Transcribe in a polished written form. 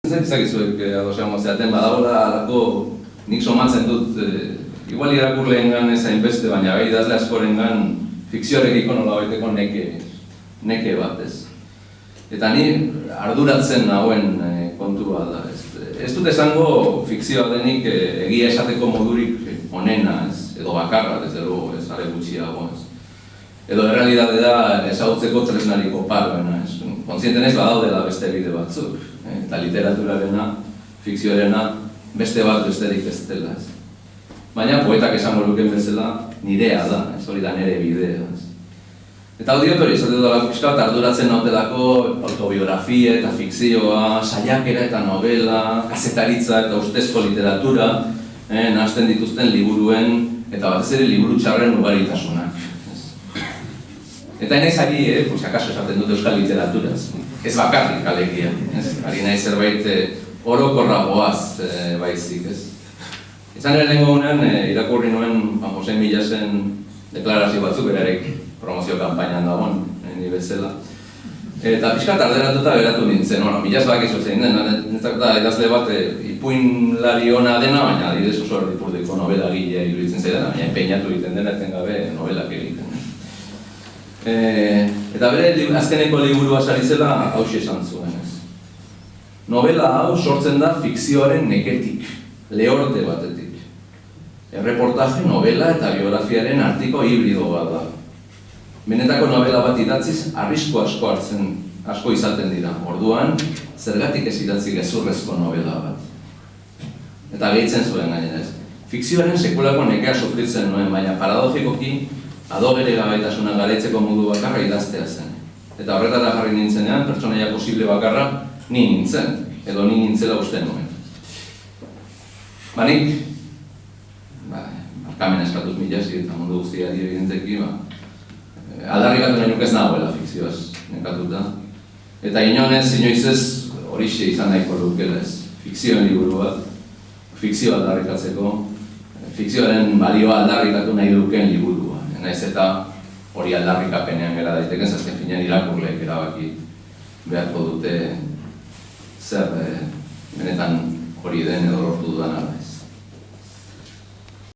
Ezakizuek adosean mozeaten, badagoela alako nik somatzen dut, igual irakurleengan ez hainbeste, baina bai idazle askorengan fikzioarekiko nolabaiteko neke bat, ez. Eta ni arduratzen nagoen kontua da, ez. Ez dut esango fikzioa denik egia esateko modurik onena, ez, edo bakarra, ez dugu, ez, are gutxiago, ez. Edo errealidade da ezagutzeko tresnariko paroena, ez. Kontzienten ez badaudela beste bide batzuk, eta literaturarena, fikzioarena, beste bat besterik ez dela, ez. Baina poetak esango luken bezala nirea da, ez hori da nire bidea, ez. Eta hau diot hori, esate dut pixka bat arduratzen nautelako autobiografia eta fikzioa, saiakera eta novela, kazetaritza eta ustezko literatura, nahazten dituzten liburuen eta batez ere liburu txarren ugaritasunak. Eta nahiz ari, akaso esaten dut euskal literaturaz, ez bakarrik alegia, ari nahi zerbait orokorragoaz baizik, ez. Izan ere lehenko gunean, irakurri nuen Jose Milasen deklarazio batzuk berarek promozio kampainan dagoen, ni bezala. Eta pixka tarderatuta beratu nintzen, Milas bakizu zein den, netzak da idazle bat ipuinlari ona dena, baina adibidez oso erdipurdiko novela gilea iruditzen zaidan, baina empeñatu egiten dena etengabe novelak egiten. Eta bere azkeneko liburua sari zela hauxe esan zuen, ez. Novela hau sortzen da fikzioaren neketik, lehorte batetik. Erreportaje, novela eta biografiaren artiko hibrido bat da. Benetako novela bat idatziz, arrisku asko izaten dira. Orduan, zergatik ez idatzi gezurrezko novela bat. Eta gehitzen zuen gainera ez. Fikzioaren sekulako nekea sufritzen nuen, baina paradogikoki ado bere gabaitasuna garaitzeko modu bakarra idaztea zen. Eta horretara jarri nintzenean, pertsonaia posible bakarra ni nintzen, edo ni nintzela uste nuen. Nik, barkamen eskatuz Milasi eta mundu guztiari evidenteki, aldarrikatu nahi nuk ez nagoela fikzioaz nekatuta. Eta inoiz ez horixe izan nahiko lukela ez. Fikzioen liburu bat, fikzioa aldarrikatzeko, fikzioaren balioa aldarrikatu nahi duken liburua. Naiz eta hori aldarrikapenean gera daiteken, azken finean irakurleek erabaki beharko dute zer benetan hori den edo lortu dudan.